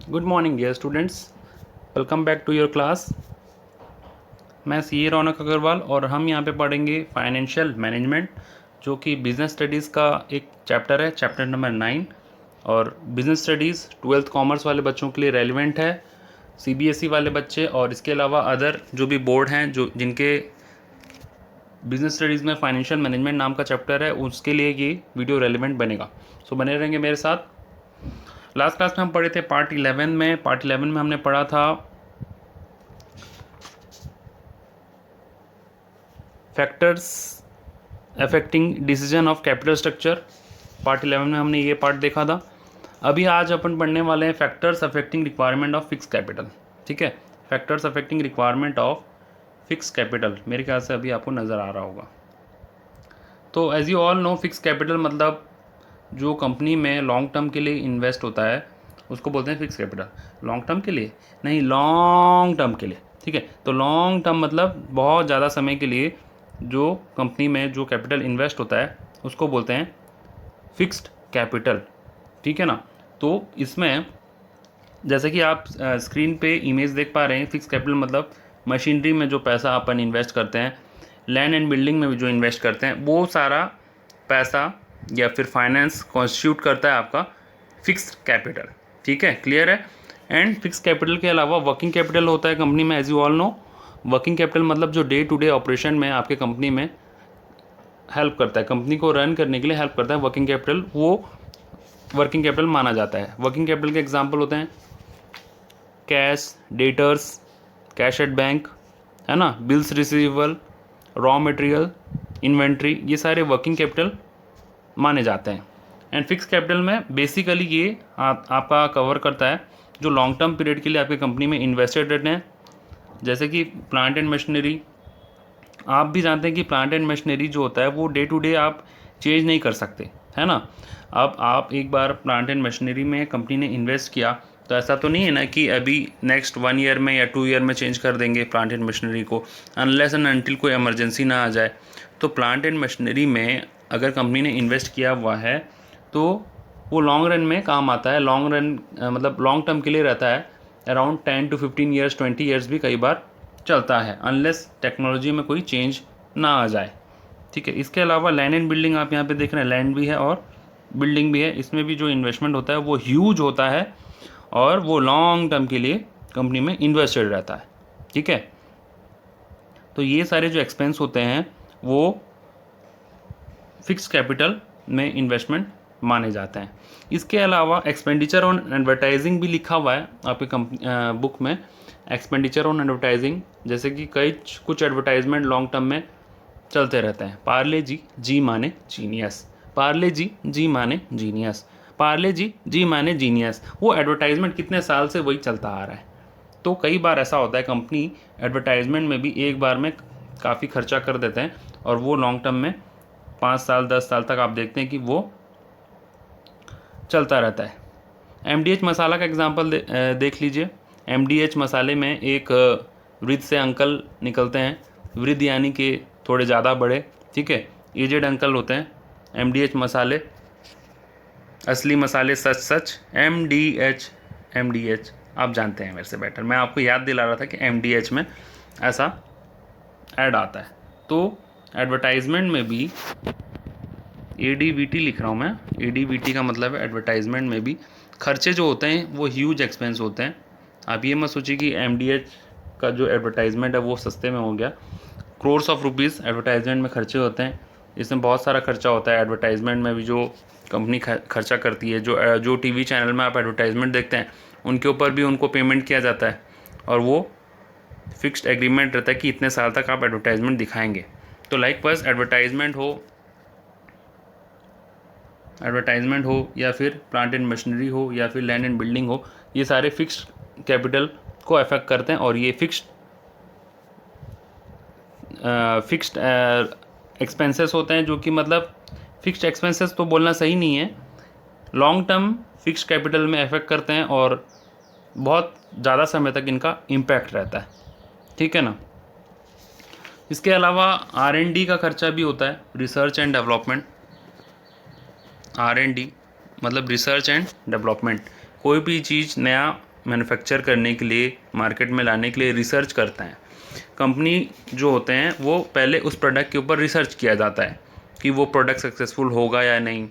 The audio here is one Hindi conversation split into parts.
Good morning dear students, welcome back to your class. मैं सी रौनक अग्रवाल और हम यहाँ पे पढ़ेंगे फाइनेंशियल मैनेजमेंट, जो कि बिजनेस स्टडीज़ का एक चैप्टर है, चैप्टर नंबर 9। और बिजनेस स्टडीज़ 12th कॉमर्स वाले बच्चों के लिए रेलिवेंट है, सीबीएसई वाले बच्चे और इसके अलावा अदर जो भी बोर्ड हैं जो जिनके बिजनेस स्टडीज़ में फाइनेंशियल मैनेजमेंट नाम का चैप्टर है, उसके लिए ये वीडियो रेलिवेंट बनेगा। सो बने रहेंगे मेरे साथ। लास्ट क्लास में हम पढ़े थे पार्ट 11 में। पार्ट 11 में हमने पढ़ा था factors affecting decision of capital structure. Part 11 में हमने ये पार्ट देखा था। अभी आज अपन पढ़ने वाले हैं factors affecting requirement of fix capital. ठीक है, factors affecting requirement of fix capital मेरे ख्याल से अभी आपको नज़र आ रहा होगा। तो as you all know, fix capital मतलब जो कंपनी में लॉन्ग टर्म के लिए इन्वेस्ट होता है उसको बोलते हैं फिक्स कैपिटल। लॉन्ग टर्म के लिए नहीं, लॉन्ग टर्म के लिए। ठीक है, तो लॉन्ग टर्म मतलब बहुत ज़्यादा समय के लिए जो कंपनी में जो कैपिटल इन्वेस्ट होता है उसको बोलते हैं फिक्स्ड कैपिटल। ठीक है ना। तो इसमें जैसे कि आप स्क्रीन पे इमेज देख पा रहे हैं, फिक्स कैपिटल मतलब मशीनरी में जो पैसा अपन इन्वेस्ट करते हैं, लैंड एंड बिल्डिंग में भी जो इन्वेस्ट करते हैं, वो सारा पैसा या फिर फाइनेंस कॉन्स्टिट्यूट करता है आपका फिक्स्ड कैपिटल। ठीक है, क्लियर है। एंड फिक्स कैपिटल के अलावा वर्किंग कैपिटल होता है कंपनी में, as you all know. Working capital मतलब जो डे टू डे ऑपरेशन में आपके कंपनी में हेल्प करता है, कंपनी को रन करने के लिए हेल्प करता है, वर्किंग कैपिटल, वो वर्किंग कैपिटल माना जाता है। वर्किंग कैपिटल के एग्जांपल होते हैं cash, debtors, cash at bank, है ना, bills receivable, raw material, inventory, ये सारे वर्किंग कैपिटल माने जाते हैं। एंड फिक्स कैपिटल में बेसिकली ये आपका कवर करता है जो लॉन्ग टर्म पीरियड के लिए आपकी कंपनी में इन्वेस्टेड रहते हैं, जैसे कि प्लांट एंड मशीनरी। आप भी जानते हैं कि प्लांट एंड मशीनरी जो होता है वो डे टू डे आप चेंज नहीं कर सकते, है ना। अब आप एक बार प्लांट एंड मशीनरी में कंपनी ने इन्वेस्ट किया तो ऐसा तो नहीं है ना कि अभी नेक्स्ट 1 ईयर में या 2 ईयर में चेंज कर देंगे प्लांट एंड मशीनरी को, अनलेस एंड अनटिल कोई इमरजेंसी ना आ जाए। तो प्लांट एंड मशीनरी में अगर कंपनी ने इन्वेस्ट किया हुआ है तो वो लॉन्ग रन में काम आता है। लॉन्ग रन मतलब लॉन्ग टर्म के लिए रहता है, अराउंड 10 to 15 ईयर्स, 20 ईयर्स भी कई बार चलता है, अनलेस टेक्नोलॉजी में कोई चेंज ना आ जाए। ठीक है, इसके अलावा लैंड एंड बिल्डिंग आप यहाँ पे देख रहे हैं, लैंड भी है और बिल्डिंग भी है। इसमें भी जो इन्वेस्टमेंट होता है वो ह्यूज होता है और वो लॉन्ग टर्म के लिए कंपनी में इन्वेस्टेड रहता है। ठीक है, तो ये सारे जो एक्सपेंस होते हैं वो फिक्स कैपिटल में इन्वेस्टमेंट माने जाते हैं। इसके अलावा एक्सपेंडिचर ऑन एडवर्टाइजिंग भी लिखा हुआ है आपके बुक में। एक्सपेंडिचर ऑन एडवर्टाइजिंग, जैसे कि कुछ एडवर्टाइजमेंट लॉन्ग टर्म में चलते रहते हैं। पार्ले जी, जी माने जीनियस, पार्ले जी, जी माने जीनियस, पार्ले जी, जी माने जीनियस। वो एडवर्टाइजमेंट कितने साल से वही चलता आ रहा है। तो कई बार ऐसा होता है कंपनी एडवर्टाइजमेंट में भी एक बार में काफ़ी खर्चा कर देते हैं और वो लॉन्ग टर्म में 5 साल 10 साल तक आप देखते हैं कि वो चलता रहता है। एमडीएच मसाला का एग्जांपल देख लीजिए। एमडीएच मसाले में एक वृद्ध से अंकल निकलते हैं, वृद्ध यानी कि थोड़े ज़्यादा बड़े, ठीक है, एजेड अंकल होते हैं। एमडीएच मसाले, असली मसाले सच सच, एमडीएच, एमडीएच आप जानते हैं मेरे से बेटर, मैं आपको याद दिला रहा था कि एमडीएच में ऐसा ऐड आता है। तो एडवर्टाइजमेंट में भी एडीवीटी लिख रहा हूँ मैं, एडीवीटी का मतलब है एडवर्टाइजमेंट में भी खर्चे जो होते हैं वो ह्यूज एक्सपेंस होते हैं। आप ये मत सोचिए कि एमडीएच का जो एडवर्टाइजमेंट है वो सस्ते में हो गया। क्रोर्स ऑफ रुपीज़ एडवर्टाइजमेंट में खर्चे होते हैं। इसमें बहुत सारा खर्चा होता है एडवर्टाइजमेंट में भी, जो कंपनी खर्चा करती है। जो टीवी चैनल में आप एडवर्टाइजमेंट देखते हैं उनके ऊपर भी उनको पेमेंट किया जाता है और वो फिक्स्ड एग्रीमेंट रहता है कि इतने साल तक आप एडवर्टाइजमेंट दिखाएंगे। तो लाइकवाइज एडवर्टाइजमेंट हो या फिर प्लांट एंड मशीनरी हो या फिर लैंड एंड बिल्डिंग हो, ये सारे फिक्स्ड कैपिटल को अफेक्ट करते हैं और ये फिक्स्ड एक्सपेंसेस होते हैं, जो कि मतलब फिक्स्ड एक्सपेंसेस तो बोलना सही नहीं है, लॉन्ग टर्म फिक्स्ड कैपिटल में अफेक्ट करते हैं और बहुत ज़्यादा समय तक इनका इम्पैक्ट रहता है। ठीक है ना। इसके अलावा R&D का खर्चा भी होता है, रिसर्च एंड डेवलपमेंट। R&D मतलब रिसर्च एंड डेवलपमेंट, कोई भी चीज़ नया मैन्युफैक्चर करने के लिए, मार्केट में लाने के लिए रिसर्च करते हैं। कंपनी जो होते हैं वो पहले उस प्रोडक्ट के ऊपर रिसर्च किया जाता है कि वो प्रोडक्ट सक्सेसफुल होगा या नहीं,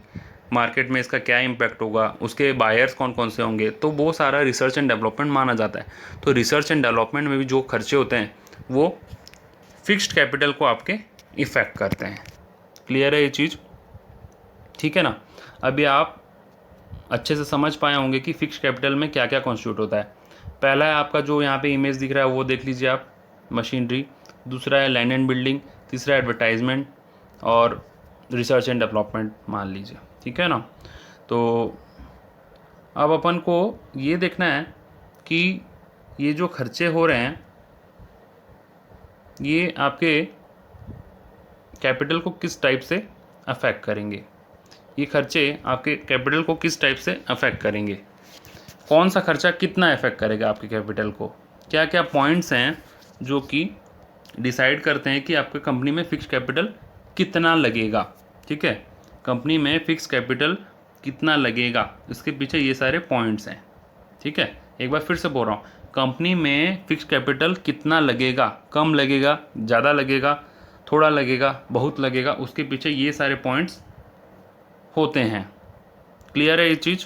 मार्केट में इसका क्या इम्पैक्ट होगा, उसके बायर्स कौन कौन से होंगे, तो वो सारा रिसर्च एंड डेवलपमेंट माना जाता है। तो रिसर्च एंड डेवलपमेंट में भी जो खर्चे होते हैं वो फिक्स्ड कैपिटल को आपके इफ़ेक्ट करते हैं। क्लियर है ये चीज़? ठीक है ना। अभी आप अच्छे से समझ पाए होंगे कि फिक्स्ड कैपिटल में क्या क्या कॉन्स्टिट्यूट होता है। पहला है आपका जो यहाँ पे इमेज दिख रहा है वो देख लीजिए आप, मशीनरी। दूसरा है लैंड एंड बिल्डिंग। तीसरा एडवर्टाइजमेंट और रिसर्च एंड डेवलपमेंट मान लीजिए। ठीक है ना। तो अब अपन को ये देखना है कि ये जो खर्चे हो रहे हैं ये आपके कैपिटल को किस टाइप से अफेक्ट करेंगे, ये खर्चे आपके कैपिटल को किस टाइप से अफेक्ट करेंगे, कौन सा खर्चा कितना अफेक्ट करेगा आपके कैपिटल को, क्या क्या पॉइंट्स हैं जो कि डिसाइड करते हैं कि आपके कंपनी में फिक्स कैपिटल कितना लगेगा। ठीक है, कंपनी में फिक्स कैपिटल कितना लगेगा, इसके पीछे ये सारे पॉइंट्स हैं। ठीक है, एक बार फिर से बोल रहा हूँ, कंपनी में फिक्स कैपिटल कितना लगेगा, कम लगेगा, ज़्यादा लगेगा, थोड़ा लगेगा, बहुत लगेगा, उसके पीछे ये सारे पॉइंट्स होते हैं। क्लियर है ये चीज़?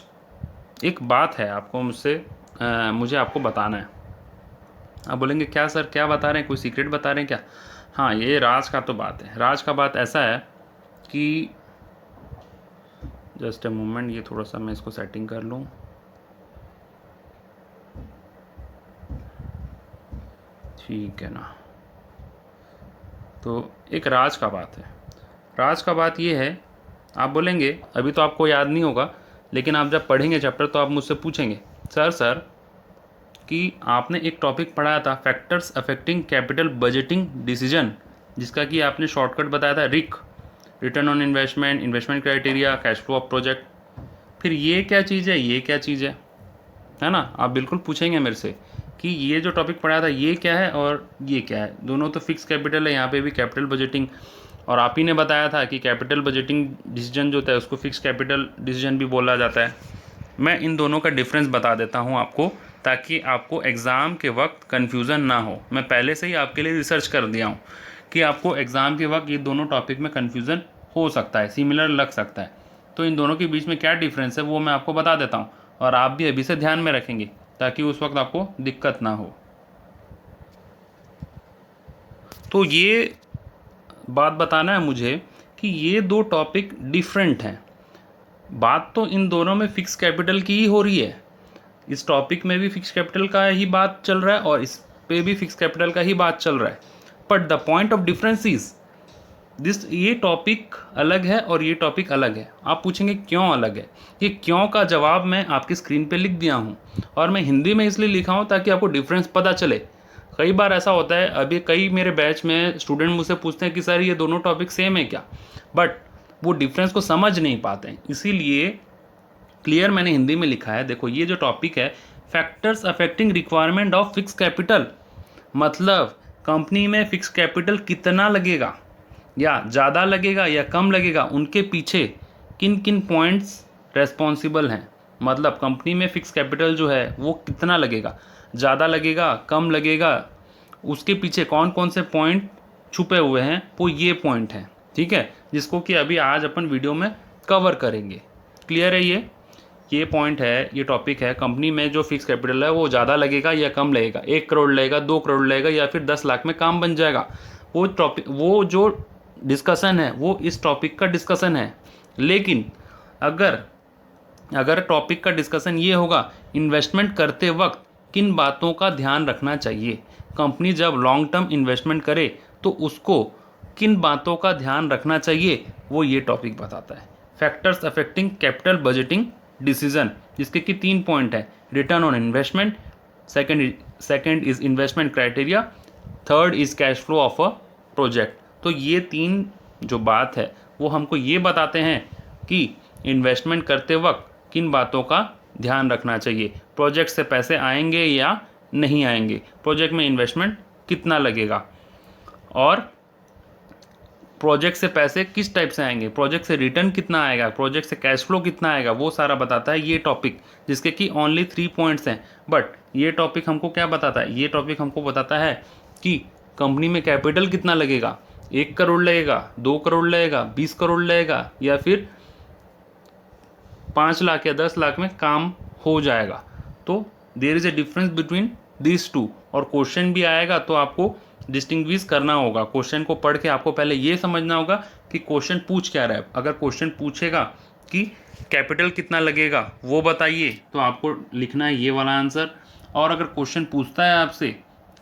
एक बात है आपको मुझे आपको बताना है। आप बोलेंगे क्या सर, क्या बता रहे हैं, कोई सीक्रेट बता रहे हैं क्या? हाँ, ये राज का तो बात है। राज का बात ऐसा है कि जस्ट ए मोमेंट, ये थोड़ा सा मैं इसको सेटिंग कर लूँ। ठीक है ना। तो एक राज का बात है। राज का बात ये है, आप बोलेंगे अभी तो आपको याद नहीं होगा, लेकिन आप जब पढ़ेंगे चैप्टर तो आप मुझसे पूछेंगे सर कि आपने एक टॉपिक पढ़ाया था factors affecting capital budgeting decision, जिसका कि आपने शॉर्टकट बताया था risk, return on investment, investment criteria, cash flow of project. फिर ये क्या चीज़ है, ये क्या चीज़ है ना? आप बिल्कुल पूछेंगे मेरे से कि ये जो टॉपिक पढ़ाया था ये क्या है और ये क्या है। दोनों तो फिक्स कैपिटल है, यहाँ पे भी कैपिटल बजटिंग, और आप ही ने बताया था कि कैपिटल बजटिंग डिसीजन जो होता है उसको फिक्स कैपिटल डिसीजन भी बोला जाता है। मैं इन दोनों का डिफरेंस बता देता हूँ आपको, ताकि आपको एग्ज़ाम के वक्त कन्फ्यूज़न ना हो। मैं पहले से ही आपके लिए रिसर्च कर दिया हूँ कि आपको एग्ज़ाम के वक्त ये दोनों टॉपिक में कन्फ्यूज़न हो सकता है, सिमिलर लग सकता है। तो इन दोनों के बीच में क्या डिफरेंस है वो मैं आपको बता देता हूँ, और आप भी अभी से ध्यान में रखेंगे ताकि उस वक्त आपको दिक्कत ना हो। तो ये बात बताना है मुझे कि ये दो टॉपिक डिफरेंट हैं। बात तो इन दोनों में फिक्स कैपिटल की ही हो रही है। इस टॉपिक में भी फिक्स कैपिटल का ही बात चल रहा है और इस पे भी फिक्स कैपिटल का ही बात चल रहा है। But the point of difference is this, ये टॉपिक अलग है और ये टॉपिक अलग है। आप पूछेंगे क्यों अलग है? ये क्यों का जवाब मैं आपकी स्क्रीन पे लिख दिया हूँ, और मैं हिंदी में इसलिए लिखा हूँ ताकि आपको डिफरेंस पता चले। कई बार ऐसा होता है, अभी कई मेरे बैच में स्टूडेंट मुझसे पूछते हैं कि सर ये दोनों टॉपिक सेम है क्या, बट वो डिफरेंस को समझ नहीं पाते हैं। इसीलिए क्लियर मैंने हिंदी में लिखा है। देखो, ये जो टॉपिक है factors affecting requirement of fix capital, मतलब कंपनी में फिक्स कैपिटल कितना लगेगा, या ज़्यादा लगेगा या कम लगेगा, उनके पीछे किन किन पॉइंट्स रेस्पॉन्सिबल हैं। मतलब कंपनी में फिक्स कैपिटल जो है वो कितना लगेगा, ज़्यादा लगेगा, कम लगेगा, उसके पीछे कौन कौन से पॉइंट छुपे हुए हैं, वो ये पॉइंट हैं। ठीक है, जिसको कि अभी आज अपन वीडियो में कवर करेंगे। क्लियर है? ये पॉइंट है, ये टॉपिक है, कंपनी में जो फिक्स कैपिटल है वो ज़्यादा लगेगा या कम लगेगा, 1 करोड़ लगेगा, 2 करोड़ लगेगा, या फिर 10 लाख में काम बन जाएगा। वो टॉपिक, वो जो डिस्कशन है वो इस टॉपिक का डिस्कशन है। लेकिन अगर टॉपिक का डिस्कशन ये होगा इन्वेस्टमेंट करते वक्त किन बातों का ध्यान रखना चाहिए, कंपनी जब लॉन्ग टर्म इन्वेस्टमेंट करे तो उसको किन बातों का ध्यान रखना चाहिए, वो ये टॉपिक बताता है। Factors affecting capital budgeting decision, जिसके कि 3 पॉइंट है, return on investment, second is investment criteria, third is cash flow of a project. तो ये 3 जो बात है वो हमको ये बताते हैं कि इन्वेस्टमेंट करते वक्त किन बातों का ध्यान रखना चाहिए, प्रोजेक्ट से पैसे आएंगे या नहीं आएंगे, प्रोजेक्ट में इन्वेस्टमेंट कितना लगेगा, और प्रोजेक्ट से पैसे किस टाइप से आएंगे, प्रोजेक्ट से रिटर्न कितना आएगा, प्रोजेक्ट से कैश फ्लो कितना आएगा, वो सारा बताता है ये टॉपिक, जिसके कि ओनली 3 पॉइंट्स हैं। बट ये टॉपिक हमको क्या बताता है, ये टॉपिक हमको बताता है कि कंपनी में कैपिटल कितना लगेगा, 1 करोड़ लगेगा, 2 करोड़ लगेगा, 20 करोड़ लगेगा, या फिर 5 लाख या 10 लाख में काम हो जाएगा। तो there is a difference between this two. और क्वेश्चन भी आएगा तो आपको डिस्टिंग्विश करना होगा। क्वेश्चन को पढ़ के आपको पहले ये समझना होगा कि क्वेश्चन पूछ क्या रहा है। अगर क्वेश्चन पूछेगा कि कैपिटल कितना लगेगा वो बताइए, तो आपको लिखना है ये वाला आंसर। और अगर क्वेश्चन पूछता है आपसे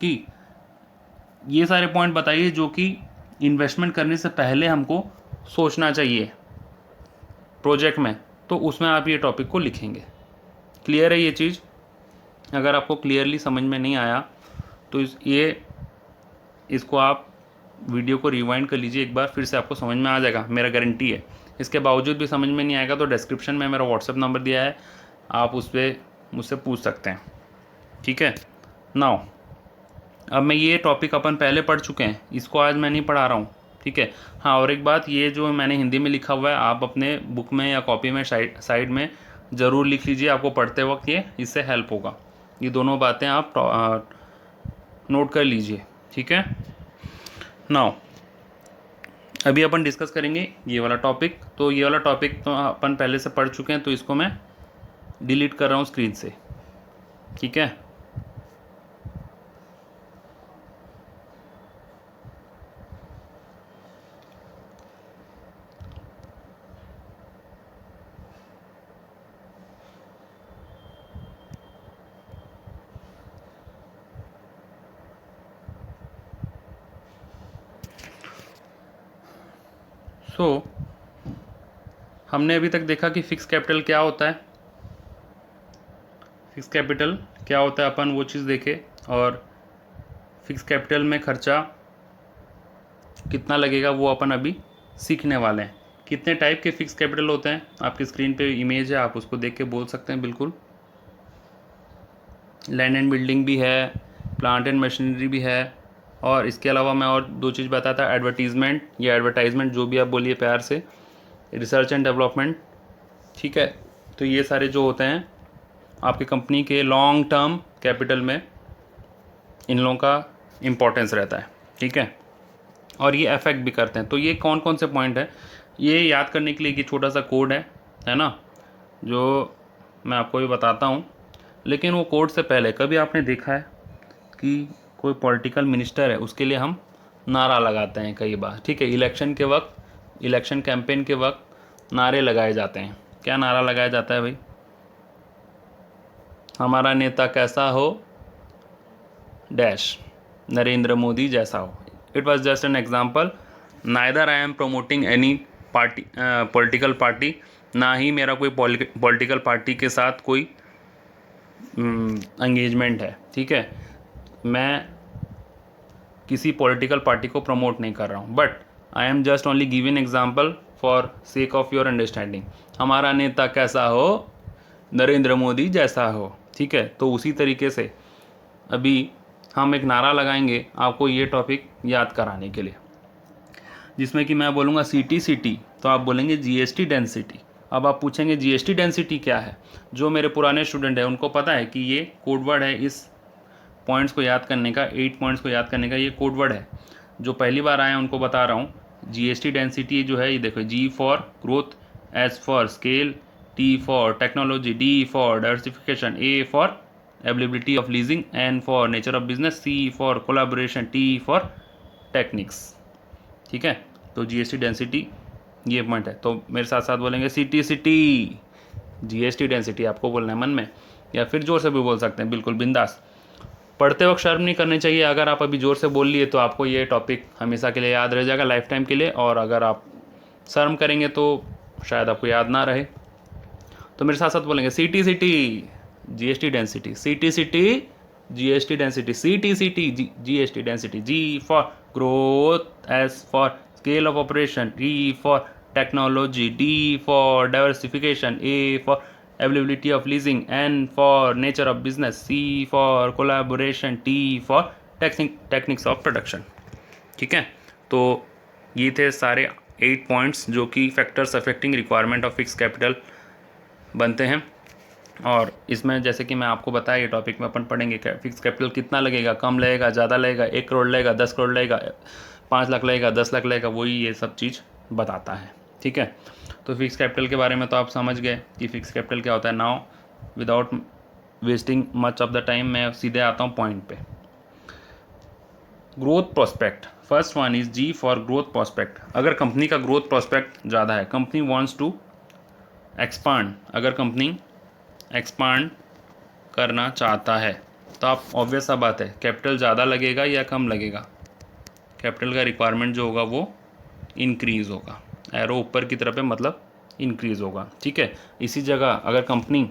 कि ये सारे पॉइंट बताइए जो कि इन्वेस्टमेंट करने से पहले हमको सोचना चाहिए प्रोजेक्ट में, तो उसमें आप ये टॉपिक को लिखेंगे। क्लियर है ये चीज़? अगर आपको क्लियरली समझ में नहीं आया तो इसको आप वीडियो को रिवाइंड कर लीजिए एक बार, फिर से आपको समझ में आ जाएगा, मेरा गारंटी है। इसके बावजूद भी समझ में नहीं आएगा तो डिस्क्रिप्शन में मेरा व्हाट्सएप नंबर दिया है, आप उस पर मुझसे पूछ सकते हैं। ठीक है। नाउ अब मैं ये टॉपिक अपन पहले पढ़ चुके हैं, इसको आज मैं नहीं पढ़ा रहा हूँ। ठीक है। हाँ, और एक बात, ये जो मैंने हिंदी में लिखा हुआ है आप अपने बुक में या कॉपी में साइड में ज़रूर लिख लीजिए, आपको पढ़ते वक्त ये इससे हेल्प होगा। ये दोनों बातें आप नोट कर लीजिए। ठीक है। नाउ अभी अपन डिस्कस करेंगे ये वाला टॉपिक। तो ये वाला टॉपिक तो अपन पहले से पढ़ चुके हैं, तो इसको मैं डिलीट कर रहा हूँ स्क्रीन से। ठीक है। तो हमने अभी तक देखा कि फिक्स कैपिटल क्या होता है, फिक्स कैपिटल क्या होता है अपन वो चीज़ देखे, और फिक्स कैपिटल में खर्चा कितना लगेगा वो अपन अभी सीखने वाले हैं। कितने टाइप के फिक्स कैपिटल होते हैं, आपकी स्क्रीन पे इमेज है, आप उसको देख के बोल सकते हैं बिल्कुल। लैंड एंड बिल्डिंग भी है, प्लांट एंड मशीनरी भी है, और इसके अलावा मैं और 2 चीज़ बताता, एडवर्टीज़मेंट या एडवर्टाइजमेंट जो भी आप बोलिए प्यार से, रिसर्च एंड डेवलपमेंट। ठीक है। तो ये सारे जो होते हैं आपकी कंपनी के लॉन्ग टर्म कैपिटल में, इन लोगों का इम्पोर्टेंस रहता है। ठीक है। और ये अफेक्ट भी करते हैं। तो ये कौन कौन से पॉइंट है, ये याद करने के लिए कि छोटा सा कोड है ना, जो मैं आपको भी बताता हूँ। लेकिन वो कोड से पहले कभी आपने देखा है कि कोई पॉलिटिकल मिनिस्टर है, उसके लिए हम नारा लगाते हैं कई बार। ठीक है। इलेक्शन के वक्त, इलेक्शन कैंपेन के वक्त नारे लगाए जाते हैं। क्या नारा लगाया जाता है भाई? हमारा नेता कैसा हो, डैश, नरेंद्र मोदी जैसा हो। It was just an example. Neither I am promoting any party, political party, ना ही मेरा कोई पॉलिटिकल पार्टी के साथ कोई एंगेजमेंट है। ठीक है। मैं किसी पॉलिटिकल पार्टी को प्रमोट नहीं कर रहा हूँ, but I am just only giving example for sake of your understanding. हमारा नेता कैसा हो, नरेंद्र मोदी जैसा हो। ठीक है। तो उसी तरीके से अभी हम एक नारा लगाएंगे आपको ये टॉपिक याद कराने के लिए, जिसमें कि मैं बोलूँगा सिटी, तो आप बोलेंगे जीएसटी डेंसिटी। अब आप पूछेंगे जीएसटी डेंसिटी क्या है। जो मेरे पुराने स्टूडेंट हैं उनको पता है कि ये कोड वर्ड है, इस पॉइंट्स को याद करने का, 8 पॉइंट्स को याद करने का ये कोड वर्ड है। जो पहली बार आए हैं उनको बता रहा हूँ, जीएसटी डेंसिटी जो है ये देखो, G for growth, S for scale, T for technology, D for diversification, A for availability of leasing, N for nature of business, C for collaboration, T for techniques. ठीक है। तो जीएसटी डेंसिटी ये पॉइंट है। तो मेरे साथ साथ बोलेंगे सिटी, जीएसटी डेंसिटी आपको बोलना है मन में, या फिर जोर से भी बोल सकते हैं, बिल्कुल बिंदास। पढ़ते वक्त शर्म नहीं करनी चाहिए। अगर आप अभी जोर से बोल लिए तो आपको ये टॉपिक हमेशा के लिए याद रह जाएगा, लाइफ टाइम के लिए। और अगर आप शर्म करेंगे तो शायद आपको याद ना रहे। तो मेरे साथ साथ बोलेंगे city, GST density, city, GST density, city, GST density, G for growth, S for scale of operation, D for technology, D for diversification, A for availability of leasing, N for nature of business, C for collaboration, T for techniques of production। ठीक है। तो ये थे सारे 8 पॉइंट्स जो कि factors affecting requirement of fix capital बनते हैं। और इसमें जैसे कि मैं आपको बताया, ये टॉपिक में अपन पढ़ेंगे फिक्स कैपिटल कितना लगेगा, कम लगेगा, ज़्यादा लगेगा, 1 करोड़ लगेगा, 10 करोड़ लगेगा, 5 लाख लगेगा, 10 लाख लगेगा, वही ये सब चीज़ बताता है। ठीक है, तो फिक्स कैपिटल के बारे में तो आप समझ गए कि फिक्स कैपिटल क्या होता है। Now without wasting much of the time मैं सीधे आता हूँ पॉइंट पे। Growth prospect, first one is G for growth prospect. अगर कंपनी का ग्रोथ प्रोस्पेक्ट ज़्यादा है, कंपनी वांट्स टू एक्सपांड, अगर कंपनी एक्सपांड करना चाहता है तो आप ऑब्वियस सा बात है कैपिटल ज़्यादा लगेगा या कम लगेगा, कैपिटल का रिक्वायरमेंट जो होगा वो इंक्रीज़ होगा। एरो ऊपर की तरफ है, मतलब इंक्रीज़ होगा। ठीक है, इसी जगह अगर कंपनी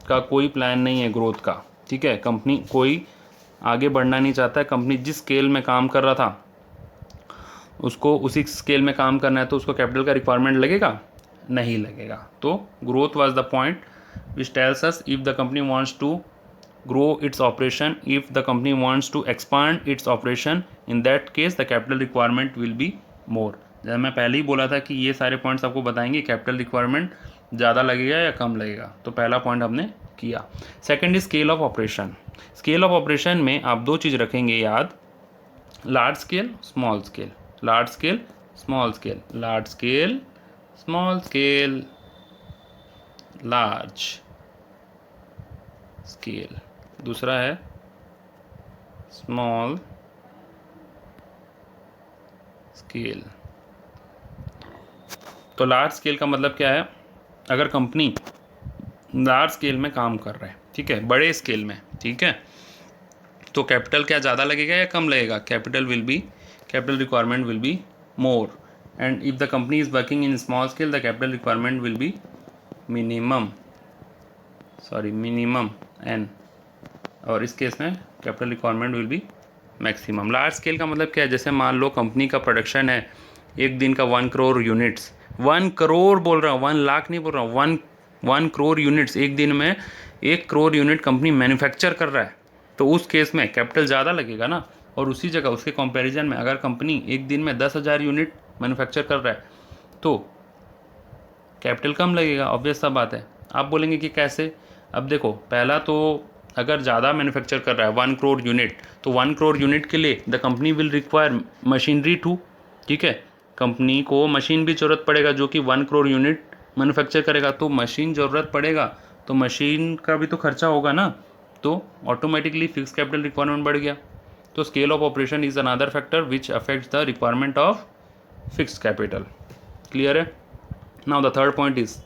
का कोई प्लान नहीं है ग्रोथ का, ठीक है, कंपनी कोई आगे बढ़ना नहीं चाहता है, कंपनी जिस स्केल में काम कर रहा था उसको उसी स्केल में काम करना है, तो उसको कैपिटल का रिक्वायरमेंट लगेगा, नहीं लगेगा। तो growth was the point which tells us if the company wants to grow its operation, if the company wants to expand its operation, in that case the capital requirement will be more। जैसे मैं पहले ही बोला था कि ये सारे पॉइंट्स आपको बताएंगे कैपिटल रिक्वायरमेंट ज़्यादा लगेगा या कम लगेगा, तो पहला पॉइंट हमने किया। Second is scale of operation. Scale of operation में आप दो चीज़ रखेंगे याद, large scale, small scale, large scale, small scale, large scale, small scale, large scale, दूसरा है स्मॉल स्केल। तो लार्ज स्केल का मतलब क्या है, अगर कंपनी लार्ज स्केल में काम कर रहा है, ठीक है, बड़े स्केल में, ठीक है, तो कैपिटल क्या ज़्यादा लगेगा या कम लगेगा, capital requirement will be more. And if the company is working in small scale the capital requirement will be minimum and, और इस केस में capital requirement will be maximum. Large scale का मतलब क्या है, जैसे मान लो कंपनी का प्रोडक्शन है एक दिन का 1 करोड़ यूनिट्स, 1 करोड़ बोल रहा हूँ, 1 लाख नहीं बोल रहा हूँ, 1 करोड़ यूनिट्स, एक दिन में 1 करोड़ यूनिट कंपनी मैन्युफैक्चर कर रहा है, तो उस केस में कैपिटल ज़्यादा लगेगा ना। और उसी जगह उसके कंपैरिजन में अगर कंपनी एक दिन में 10,000 यूनिट मैन्युफैक्चर कर रहा है तो कैपिटल कम लगेगा, ऑब्वियस सा बात है। आप बोलेंगे कि कैसे, अब देखो, पहला तो अगर ज़्यादा मैन्युफैक्चर कर रहा है 1 करोड़ यूनिट, तो 1 करोड़ यूनिट के लिए the company will require machinery too, ठीक है, कंपनी को मशीन भी ज़रूरत पड़ेगा जो कि 1 करोड़ यूनिट मैन्युफैक्चर करेगा, तो मशीन ज़रूरत पड़ेगा, तो मशीन का भी तो खर्चा होगा ना, तो ऑटोमेटिकली फिक्स कैपिटल रिक्वायरमेंट बढ़ गया। तो scale of operation is another factor which affects the requirement of fix capital. Clear है। Now the third point is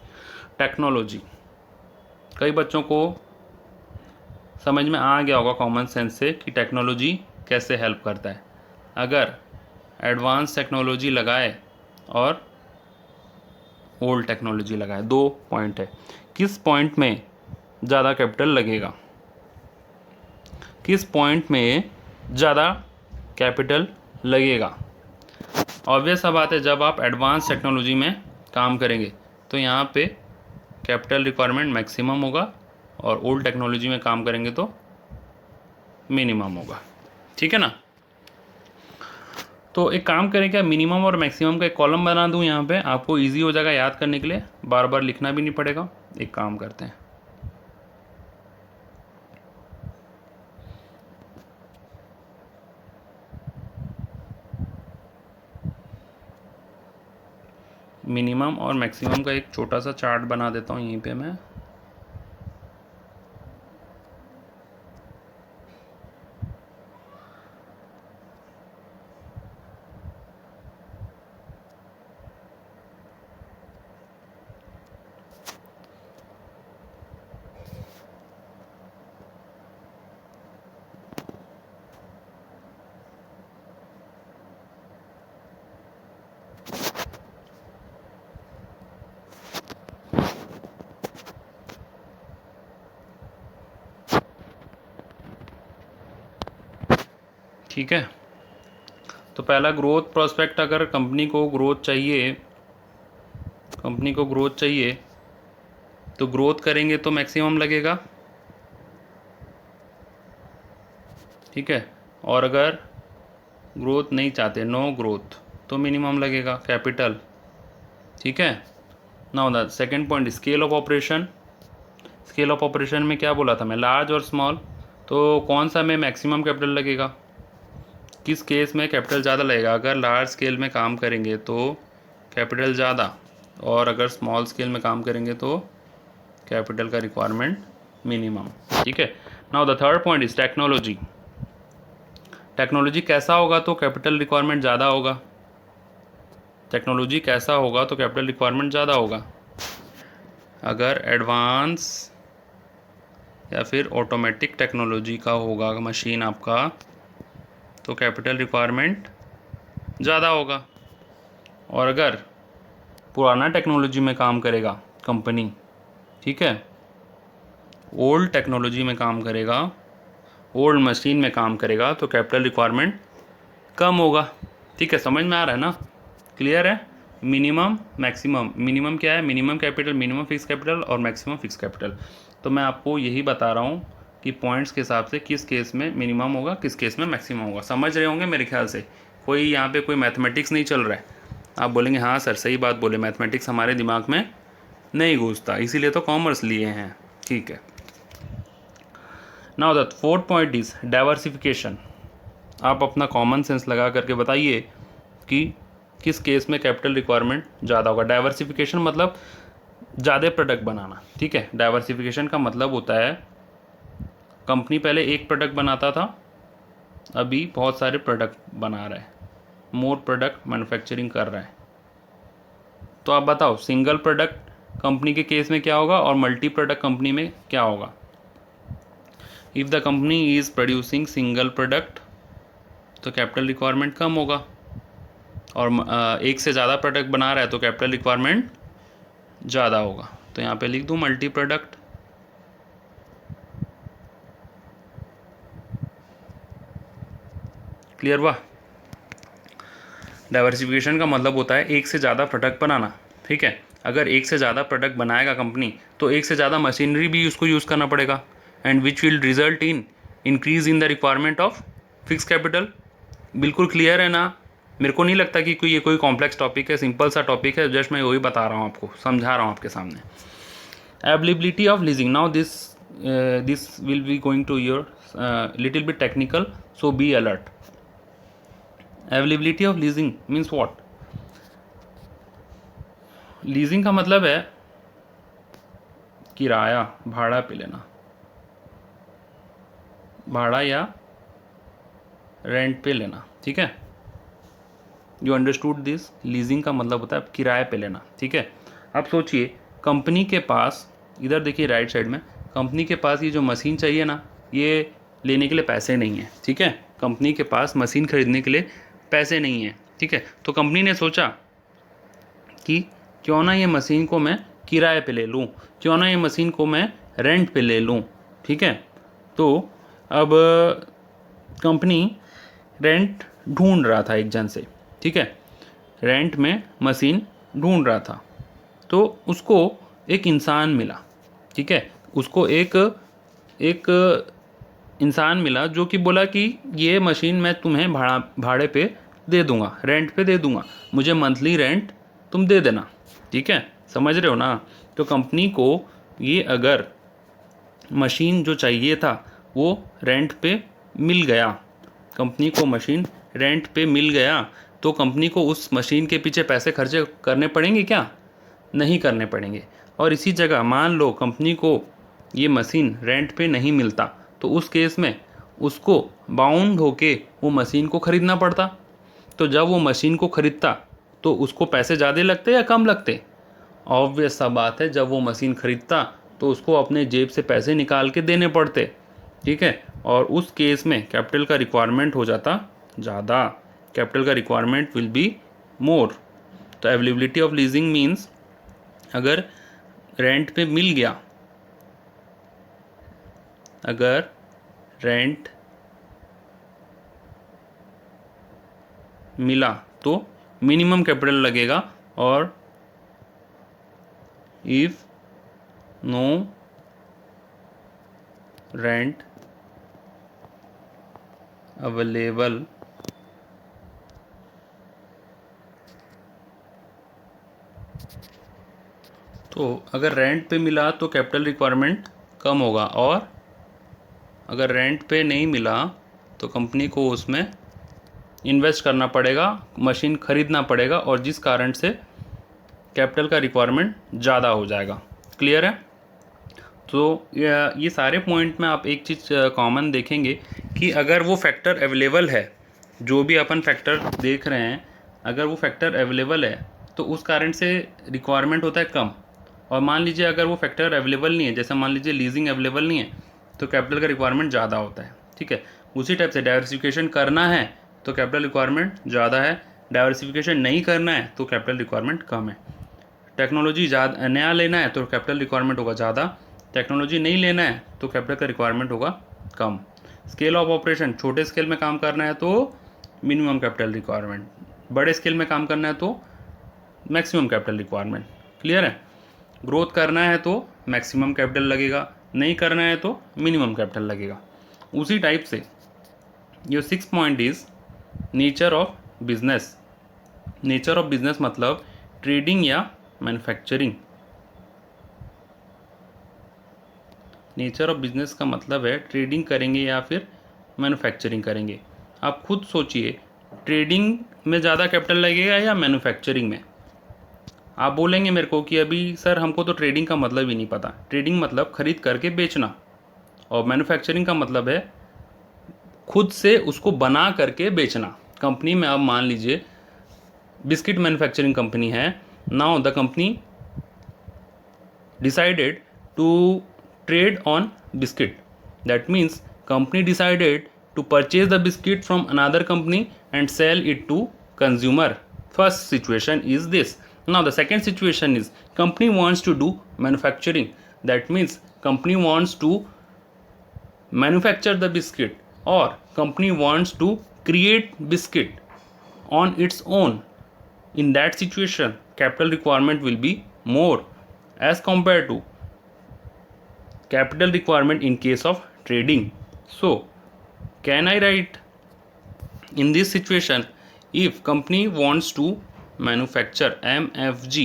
technology. कई बच्चों को समझ में आ गया होगा कॉमन सेंस से कि टेक्नोलॉजी कैसे हेल्प करता है। अगर एडवांस टेक्नोलॉजी लगाए और ओल्ड टेक्नोलॉजी लगाए, दो पॉइंट है, किस पॉइंट में ज़्यादा कैपिटल लगेगा, किस पॉइंट में ज़्यादा कैपिटल लगेगा। ऑब्वियस सा बात है, जब आप एडवांस टेक्नोलॉजी में काम करेंगे तो यहाँ पे कैपिटल रिक्वायरमेंट मैक्सिमम होगा और ओल्ड टेक्नोलॉजी में काम करेंगे तो मिनिमम होगा। ठीक है ना। तो एक काम करें, क्या मिनिमम और मैक्सिमम का एक कॉलम बना दूं यहाँ पे, आपको इजी हो जाएगा याद करने के लिए, बार बार लिखना भी नहीं पड़ेगा। एक काम करते हैं, मिनिमम और मैक्सिमम का एक छोटा सा चार्ट बना देता हूँ यहीं पे मैं। ठीक है, तो पहला ग्रोथ प्रोस्पेक्ट, अगर कंपनी को ग्रोथ चाहिए, तो ग्रोथ करेंगे तो मैक्सिमम लगेगा, ठीक है, और अगर ग्रोथ नहीं चाहते, नो ग्रोथ, तो मिनिमम लगेगा कैपिटल, ठीक है। Now the second point, scale of operation. Scale of operation में क्या बोला था मैं, लार्ज और स्मॉल, तो कौन सा में मैक्सिमम कैपिटल लगेगा, किस केस में कैपिटल ज़्यादा लगेगा। अगर लार्ज स्केल में काम करेंगे तो कैपिटल ज़्यादा, और अगर स्मॉल स्केल में काम करेंगे तो कैपिटल का रिक्वायरमेंट मिनिमम, ठीक है। Now the third point is technology. Technology कैसा होगा तो कैपिटल रिक्वायरमेंट ज़्यादा होगा, टेक्नोलॉजी कैसा होगा तो कैपिटल रिक्वायरमेंट ज़्यादा होगा। अगर एडवांस या फिर ऑटोमेटिक टेक्नोलॉजी का होगा मशीन आपका, तो कैपिटल रिक्वायरमेंट ज़्यादा होगा। और अगर पुराना टेक्नोलॉजी में काम करेगा कंपनी, ठीक है, ओल्ड टेक्नोलॉजी में काम करेगा, ओल्ड मशीन में काम करेगा, तो कैपिटल रिक्वायरमेंट कम होगा, ठीक है। समझ में आ रहा है ना, क्लियर है। मिनिमम मैक्सिमम, मिनिमम क्या है, minimum capital, minimum fix capital, और मैक्सिमम फिक्स कैपिटल। तो मैं आपको यही बता रहा हूँ कि पॉइंट्स के हिसाब से किस केस में मिनिमम होगा, किस केस में मैक्सिमम होगा। समझ रहे होंगे मेरे ख्याल से, कोई यहाँ पे कोई मैथमेटिक्स नहीं चल रहा है। आप बोलेंगे हाँ सर सही बात बोले, मैथमेटिक्स हमारे दिमाग में नहीं घुसता, इसीलिए तो कॉमर्स लिए हैं, ठीक है। Now the fourth point is diversification. आप अपना कॉमन सेंस लगा करके बताइए कि किस केस में कैपिटल रिक्वायरमेंट ज़्यादा होगा। डाइवर्सिफिकेशन मतलब ज़्यादा प्रोडक्ट बनाना, ठीक है। डाइवर्सिफिकेशन का मतलब होता है कंपनी पहले एक प्रोडक्ट बनाता था, अभी बहुत सारे प्रोडक्ट बना रहा है, मोर प्रोडक्ट मैन्युफैक्चरिंग कर रहा है। तो आप बताओ सिंगल प्रोडक्ट कंपनी के केस में क्या होगा और मल्टी प्रोडक्ट कंपनी में क्या होगा। If the company is producing single product तो कैपिटल रिक्वायरमेंट कम होगा, और एक से ज़्यादा प्रोडक्ट बना रहा है तो कैपिटल रिक्वायरमेंट ज़्यादा होगा। तो यहाँ पे लिख दूँ मल्टी प्रोडक्ट, क्लियर हुआ। डाइवर्सिफिकेशन का मतलब होता है एक से ज़्यादा प्रोडक्ट बनाना, ठीक है। अगर एक से ज़्यादा प्रोडक्ट बनाएगा कंपनी तो एक से ज़्यादा मशीनरी भी उसको यूज़ करना पड़ेगा, and which will result in increase in the requirement of fix capital. बिल्कुल क्लियर है ना। मेरे को नहीं लगता कि ये कोई कॉम्प्लेक्स टॉपिक है, सिंपल सा टॉपिक है, जस्ट मैं वही बता रहा हूँ आपको, समझा रहा हूँ आपके सामने। Availability of leasing, now this will be going to your little bit technical, so be alert. Availability of leasing means what. Leasing का मतलब है किराया, भाड़ा पे लेना, भाड़ा या रेंट पे लेना, ठीक है। You understood this. लीजिंग का मतलब होता है किराए पे लेना, ठीक है। अब सोचिए कंपनी के पास, इधर देखिए राइट साइड में, कंपनी के पास ये जो मशीन चाहिए ना, ये लेने के लिए पैसे नहीं है, ठीक है। कंपनी के पास मशीन खरीदने के लिए पैसे नहीं है, ठीक है। तो कंपनी ने सोचा कि क्यों ना ये मशीन को मैं किराए पे ले लूँ, क्यों ना ये मशीन को मैं रेंट पे ले लूँ, ठीक है। तो अब कंपनी रेंट ढूंढ रहा था एक जन से, ठीक है, रेंट में मशीन ढूंढ रहा था। तो उसको एक इंसान मिला, ठीक है, उसको एक एक इंसान मिला जो कि बोला कि ये मशीन मैं तुम्हें भाड़े पे दे दूंगा, रेंट पे दे दूंगा, मुझे मंथली रेंट तुम दे देना, ठीक है। समझ रहे हो ना। तो कंपनी को ये अगर मशीन जो चाहिए था वो रेंट पे मिल गया, कंपनी को मशीन रेंट पे मिल गया, तो कंपनी को उस मशीन के पीछे पैसे खर्चे करने पड़ेंगे क्या, नहीं करने पड़ेंगे। और इसी जगह मान लो कंपनी को ये मशीन रेंट पे नहीं मिलता, तो उस केस में उसको बाउंड होके वो मशीन को ख़रीदना पड़ता। तो जब वो मशीन को ख़रीदता तो उसको पैसे ज़्यादा लगते या कम लगते। ऑब्वियस सा बात है, जब वो मशीन ख़रीदता तो उसको अपने जेब से पैसे निकाल के देने पड़ते, ठीक है। और उस केस में कैपिटल का रिक्वायरमेंट हो जाता ज़्यादा, कैपिटल का रिक्वायरमेंट विल बी मोर। तो अवेलेबिलिटी ऑफ लीजिंग मीन्स अगर रेंट पे मिल गया, अगर रेंट मिला तो मिनिमम कैपिटल लगेगा, और इफ नो रेंट अवेलेबल तो अगर रेंट पे मिला तो कैपिटल रिक्वायरमेंट कम होगा, और अगर रेंट पे नहीं मिला तो कंपनी को उसमें इन्वेस्ट करना पड़ेगा, मशीन ख़रीदना पड़ेगा, और जिस कारण से कैपिटल का रिक्वायरमेंट ज़्यादा हो जाएगा। क्लियर है? तो ये सारे पॉइंट में आप एक चीज़ कॉमन देखेंगे कि अगर वो फैक्टर अवेलेबल है, जो भी अपन फैक्टर देख रहे हैं, अगर वो फैक्टर अवेलेबल है तो उस कारण से रिक्वायरमेंट होता है कम। और मान लीजिए अगर वो फैक्टर अवेलेबल नहीं है, जैसे मान लीजिए लीजिंग अवेलेबल नहीं है, तो कैपिटल का रिक्वायरमेंट ज़्यादा होता है। ठीक है, उसी टाइप से डाइवर्सिफिकेशन करना है तो कैपिटल रिक्वायरमेंट ज़्यादा है, डाइवर्सिफिकेशन नहीं करना है तो कैपिटल रिक्वायरमेंट कम है। टेक्नोलॉजी ज़्यादा नया लेना है तो कैपिटल रिक्वायरमेंट होगा ज़्यादा, टेक्नोलॉजी नहीं लेना है तो कैपिटल का रिक्वायरमेंट होगा कम। स्केल ऑफ ऑपरेशन, छोटे स्केल में काम करना है तो मिनिमम कैपिटल रिक्वायरमेंट, बड़े स्केल में काम करना है तो मैक्सिमम कैपिटल रिक्वायरमेंट। क्लियर है? ग्रोथ करना है तो मैक्सिमम कैपिटल लगेगा, नहीं करना है तो मिनिमम कैपिटल लगेगा। उसी टाइप से ये 6 point is nature of business. Nature of business मतलब ट्रेडिंग या मैन्युफैक्चरिंग। नेचर ऑफ बिजनेस का मतलब है ट्रेडिंग करेंगे या फिर मैन्युफैक्चरिंग करेंगे। आप खुद सोचिए, ट्रेडिंग में ज़्यादा कैपिटल लगेगा या मैन्युफैक्चरिंग में? आप बोलेंगे मेरे को कि अभी सर हमको तो ट्रेडिंग का मतलब ही नहीं पता। ट्रेडिंग मतलब खरीद करके बेचना, और मैन्युफैक्चरिंग का मतलब है खुद से उसको बना करके बेचना। कंपनी में आप मान लीजिए बिस्किट मैन्युफैक्चरिंग कंपनी है, now the company decided to trade on biscuit. That means company decided to purchase the biscuit from another company and sell it to consumer. First situation is this. Now the second situation is company wants to do manufacturing. That means company wants to manufacture the biscuit, or company wants to create biscuit on its own. In that situation capital requirement will be more as compared to capital requirement in case of trading. So can I write in this situation, if company wants to manufacture, MFG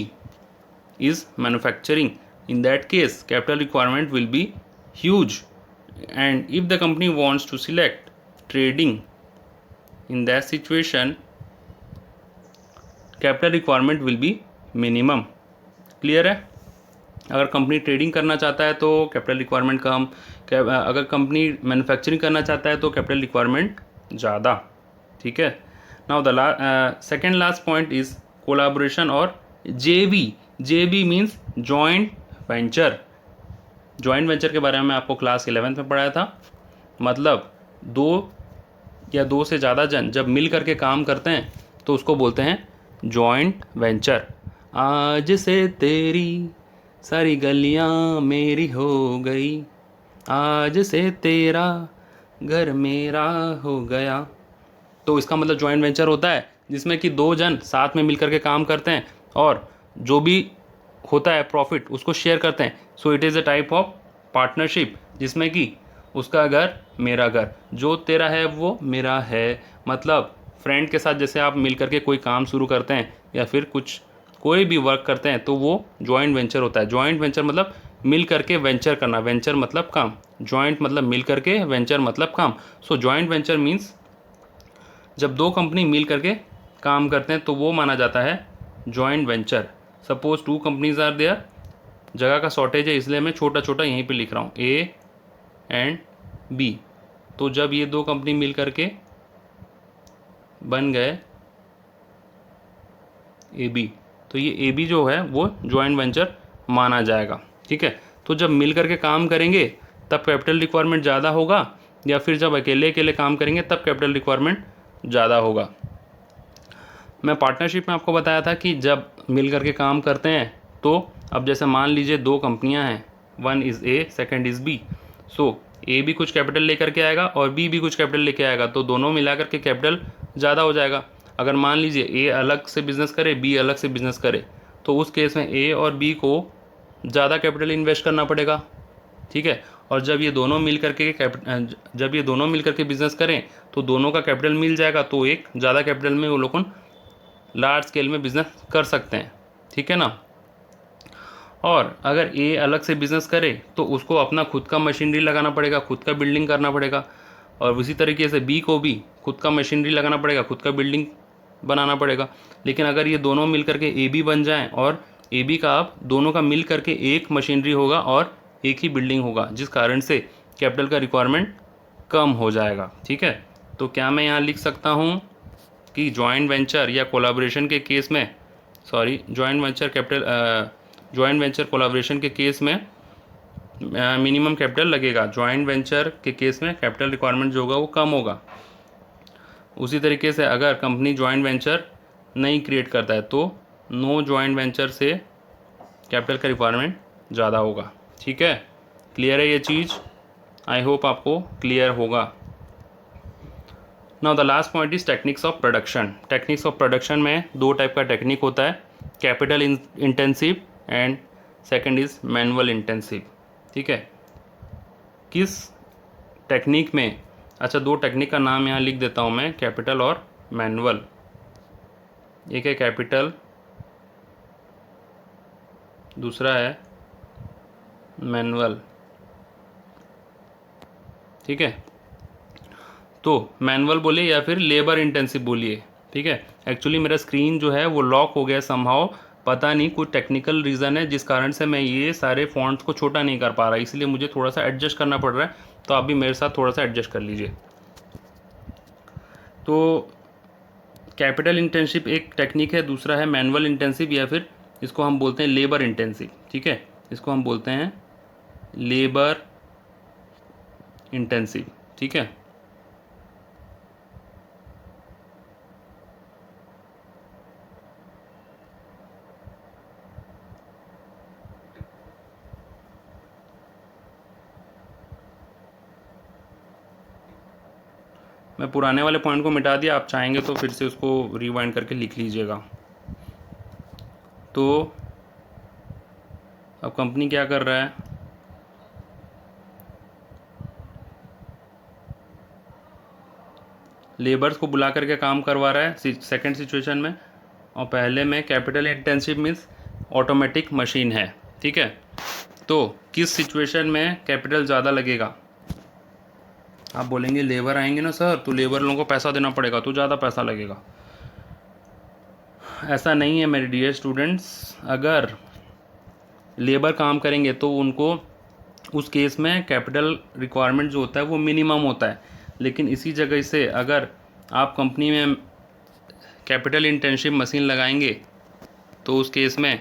is manufacturing, in that case capital requirement will be huge. And if the company wants to select trading, in that situation capital requirement will be minimum. Clear है? अगर कंपनी ट्रेडिंग करना चाहता है तो कैपिटल रिक्वायरमेंट कम, अगर कंपनी मैन्युफैक्चरिंग करना चाहता है तो कैपिटल रिक्वायरमेंट ज़्यादा। ठीक है, now the second last point is collaboration और जेवी। जेवी means joint venture. Joint venture के बारे में आपको क्लास 11th में पढ़ाया था। मतलब दो या दो से ज़्यादा जन जब मिल करके काम करते हैं तो उसको बोलते हैं जॉइंट वेंचर। आज से तेरी सारी गलियां मेरी हो गई, आज से तेरा घर मेरा हो गया। तो इसका मतलब जॉइंट वेंचर होता है जिसमें कि दो जन साथ में मिलकर के काम करते हैं और जो भी होता है प्रॉफिट उसको शेयर करते हैं। So it is a type of partnership जिसमें कि उसका घर मेरा घर, जो तेरा है वो मेरा है। मतलब फ्रेंड के साथ जैसे आप मिल करके कोई काम शुरू करते हैं या फिर कुछ कोई भी वर्क करते हैं तो वो जॉइंट वेंचर होता है। जॉइंट वेंचर मतलब मिल करके वेंचर करना, वेंचर मतलब काम, जॉइंट मतलब मिल करके, वेंचर मतलब काम। सो जॉइंट वेंचर मीन्स जब दो कंपनी मिल करके काम करते हैं तो वो माना जाता है joint venture. Suppose 2 companies are there, जगह का शॉर्टेज है इसलिए मैं छोटा छोटा यहीं पे लिख रहा हूँ, ए एंड बी। तो जब ये दो कंपनी मिल करके बन गए ए बी, तो ये ए बी जो है वो जॉइंट वेंचर माना जाएगा। ठीक है, तो जब मिल करके काम करेंगे तब कैपिटल रिक्वायरमेंट ज़्यादा होगा, या फिर जब अकेले अकेले काम करेंगे तब कैपिटल रिक्वायरमेंट ज़्यादा होगा। मैं पार्टनरशिप में आपको बताया था कि जब मिल करके काम करते हैं तो अब जैसे मान लीजिए दो कंपनियां हैं, one is A second is B. So A भी कुछ कैपिटल लेकर के आएगा और बी भी कुछ कैपिटल लेके आएगा, तो दोनों मिला करके कैपिटल ज़्यादा हो जाएगा। अगर मान लीजिए ए अलग से बिज़नेस करे, बी अलग से बिज़नेस करे, तो उस केस में ए और बी को ज़्यादा कैपिटल इन्वेस्ट करना पड़ेगा। ठीक है, और जब ये दोनों मिल करके बिज़नेस करें तो दोनों का कैपिटल मिल जाएगा, तो एक ज़्यादा कैपिटल में वो लोग लार्ज स्केल में बिज़नेस कर सकते हैं। ठीक है ना। और अगर ए अलग से बिजनेस करे तो उसको अपना खुद का मशीनरी लगाना पड़ेगा, खुद का बिल्डिंग करना पड़ेगा। और उसी तरीके से बी को भी खुद का मशीनरी लगाना पड़ेगा, खुद का बिल्डिंग बनाना पड़ेगा। लेकिन अगर ये दोनों मिल करके ए बी बन जाएं और ए बी का आप दोनों का मिल करके एक मशीनरी होगा और एक ही बिल्डिंग होगा, जिस कारण से कैपिटल का रिक्वायरमेंट कम हो जाएगा। ठीक है, तो क्या मैं यहाँ लिख सकता हूँ कि जॉइंट वेंचर या कोलाबोरेशन के केस में, सॉरी जॉइंट वेंचर कोलाबोरेशन के केस में मिनिमम कैपिटल लगेगा। जॉइंट वेंचर के केस में कैपिटल रिक्वायरमेंट जो होगा वो कम होगा। उसी तरीके से अगर कंपनी जॉइंट वेंचर नहीं क्रिएट करता है तो नो जॉइंट वेंचर से कैपिटल का रिक्वायरमेंट ज़्यादा होगा। ठीक है, क्लियर है ये चीज़? आई होप आपको क्लियर होगा। Now the last point is techniques of production. Techniques of production में दो टाइप का टेक्निक होता है, capital intensive and second is manual intensive. ठीक है, किस टेक्निक में, अच्छा दो टेक्निक का नाम यहाँ लिख देता हूँ मैं, कैपिटल और मैनुअल। एक है कैपिटल, दूसरा है मैनुअल। ठीक है, तो मैनुअल बोलिए या फिर लेबर इंटेंसिव बोलिए। ठीक है, एक्चुअली मेरा स्क्रीन जो है वो लॉक हो गया समहाउ, पता नहीं कुछ टेक्निकल रीज़न है जिस कारण से मैं ये सारे फॉन्ट्स को छोटा नहीं कर पा रहा, इसलिए मुझे थोड़ा सा एडजस्ट करना पड़ रहा है। तो आप भी मेरे साथ थोड़ा सा एडजस्ट कर लीजिए। तो कैपिटल इंटेंसिव एक टेक्निक है, दूसरा है मैनुअल इंटेंसिव या फिर इसको हम बोलते हैं लेबर इंटेंसिव। ठीक है, इसको हम बोलते हैं लेबर इंटेंसिव। ठीक है, मैं पुराने वाले पॉइंट को मिटा दिया, आप चाहेंगे तो फिर से उसको रिवाइंड करके लिख लीजिएगा। तो अब कंपनी क्या कर रहा है, लेबर्स को बुला करके काम करवा रहा है सेकंड सिचुएशन में, और पहले में capital intensive means automatic machine है। ठीक है, तो किस सिचुएशन में कैपिटल ज़्यादा लगेगा? आप बोलेंगे लेबर आएंगे ना सर, तो लेबर लोगों को पैसा देना पड़ेगा तो ज़्यादा पैसा लगेगा। ऐसा नहीं है मेरे डियर स्टूडेंट्स, अगर लेबर काम करेंगे तो उनको उस केस में कैपिटल रिक्वायरमेंट जो होता है वो मिनिमम होता है। लेकिन इसी जगह से अगर आप कंपनी में कैपिटल इंटेंसिव मशीन लगाएंगे तो उस केस में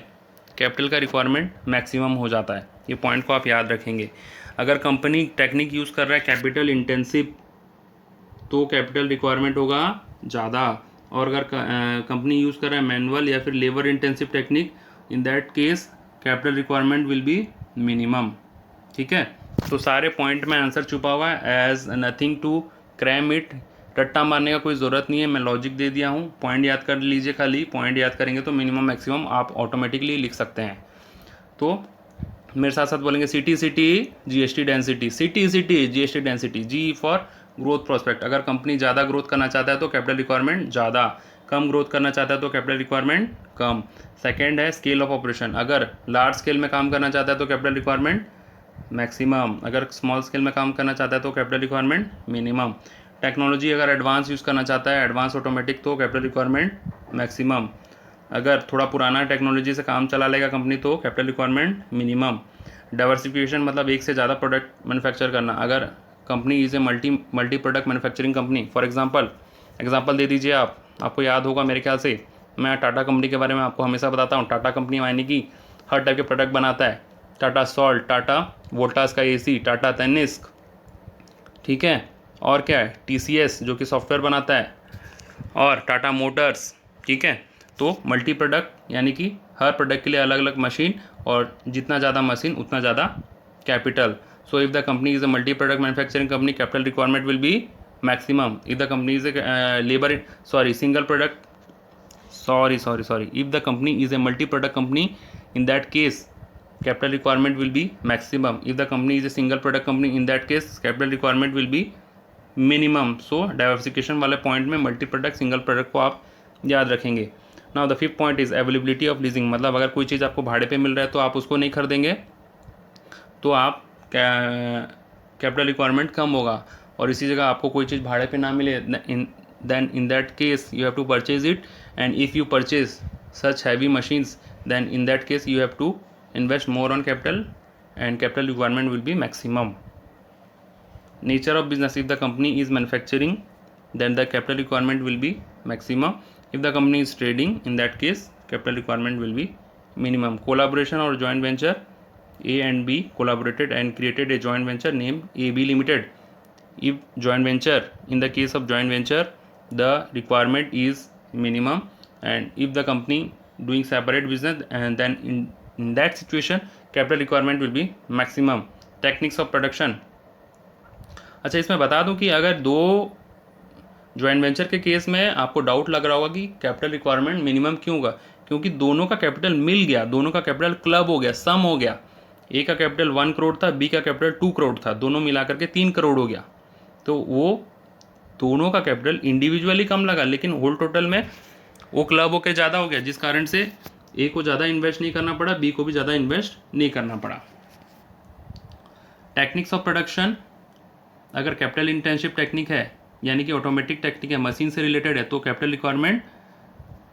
कैपिटल का रिक्वायरमेंट मैक्सिमम हो जाता है। ये पॉइंट को आप याद रखेंगे। अगर कंपनी टेक्निक यूज़ कर रहा है कैपिटल इंटेंसिव तो कैपिटल रिक्वायरमेंट होगा ज़्यादा, और अगर कंपनी यूज़ कर रहा है मैनुअल या फिर labour intensive technique, in that case capital requirement will be minimum. ठीक है, तो सारे पॉइंट में आंसर छुपा हुआ है, as nothing to cram it. रट्टा मारने का कोई ज़रूरत नहीं है, मैं लॉजिक दे दिया हूँ, पॉइंट याद कर लीजिए। खाली पॉइंट याद करेंगे तो मिनिमम मैक्सिमम आप ऑटोमेटिकली लिख सकते हैं। तो मेरे साथ साथ बोलेंगे city city GST density, city city GST density, G for growth prospect. अगर कंपनी ज़्यादा ग्रोथ करना चाहता है तो कैपिटल रिक्वायरमेंट ज़्यादा, कम ग्रोथ करना चाहता है तो कैपिटल रिक्वायरमेंट कम। सेकेंड है स्केल ऑफ ऑपरेशन, अगर लार्ज स्केल में काम करना चाहता है तो कैपिटल रिक्वायरमेंट मैक्सिमम, अगर स्मॉल स्केल में काम करना चाहता है तो कैपिटल रिक्वायरमेंट मिनिमम। टेक्नोलॉजी अगर एडवांस यूज़ करना चाहता है, एडवांस ऑटोमेटिक, तो कैपिटल रिक्वायरमेंट मैक्सिमम। अगर थोड़ा पुराना टेक्नोलॉजी से काम चला लेगा कंपनी तो कैपिटल रिक्वायरमेंट मिनिमम। डाइवर्सिफिकेशन मतलब एक से ज़्यादा प्रोडक्ट मैन्युफैक्चर करना, अगर company is a multi product manufacturing company, for example दे दीजिए आप, आपको याद होगा मेरे ख्याल से, मैं टाटा कंपनी के बारे में आपको हमेशा बताता हूँ। टाटा कंपनी यानी कि हर टाइप के प्रोडक्ट बनाता है, टाटा सॉल्ट, टाटा वोल्टास का एसी, टाटा तनिष्क, ठीक है, और क्या है टीसीएस जो कि सॉफ्टवेयर बनाता है, और टाटा मोटर्स। ठीक है, तो मल्टी प्रोडक्ट यानी कि हर प्रोडक्ट के लिए अलग अलग मशीन, और जितना ज़्यादा मशीन उतना ज़्यादा capital. So if the company is a multi product manufacturing company, capital requirement will be maximum. If the company is a single product, if the company is a multi product company, in that case capital requirement will be maximum. If the company is a single product company, in that case capital requirement will be minimum. So diversification वाले पॉइंट में मल्टी प्रोडक्ट सिंगल प्रोडक्ट को आप याद रखेंगे। Now the fifth point is availability of leasing, मतलब अगर कोई चीज़ आपको भाड़े पे मिल रहा है तो आप उसको नहीं खरीदेंगे तो आप कैपिटल रिक्वायरमेंट कम होगा, और इसी जगह आपको कोई चीज़ भाड़े पे ना मिले then in that case you have to purchase it, and if you purchase such heavy machines then in that case you have to invest more on capital and capital requirement will be maximum. Nature of business, if the company is manufacturing then the capital requirement will be maximum. If the company is trading, in that case capital requirement will be minimum. Collaboration or joint venture, A and B collaborated and created a joint venture named AB Limited. If joint venture, in the case of joint venture the requirement is minimum, and if the company doing separate business and then in that situation capital requirement will be maximum. Techniques of production, अच्छा इसमें बता दूं कि अगर दो जॉइंट वेंचर के केस में आपको डाउट लग रहा होगा कि कैपिटल रिक्वायरमेंट मिनिमम क्यों होगा, क्योंकि दोनों का कैपिटल मिल गया, दोनों का कैपिटल क्लब हो गया, सम हो गया। ए का कैपिटल 1 करोड़ था, बी का कैपिटल 2 करोड़ था, दोनों मिलाकर के 3 करोड़ हो गया, तो वो दोनों का कैपिटल इंडिविजुअली कम लगा लेकिन होल टोटल में वो क्लब होकर ज़्यादा हो गया, जिस कारण से ए को ज़्यादा इन्वेस्ट नहीं करना पड़ा, बी को भी ज़्यादा इन्वेस्ट नहीं करना पड़ा। टेक्निक्स ऑफ प्रोडक्शन, अगर कैपिटल इंटेंसिव टेक्निक है यानी कि ऑटोमेटिक टेक्निक है, मशीन से रिलेटेड है, तो capital requirement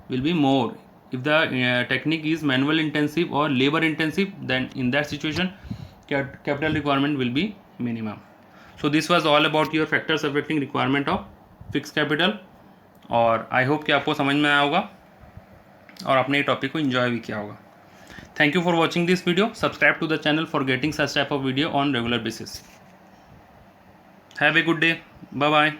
will be more. If the technique is manual intensive और labour intensive then in that situation capital requirement will be minimum. So this was all about your factors affecting requirement of fix capital, और आई होप कि आपको समझ में आया होगा और आपने ये टॉपिक को एंजॉय भी किया होगा। Thank you for watching this video. Subscribe to the channel for getting such type of video on regular basis. Have a good day, bye bye.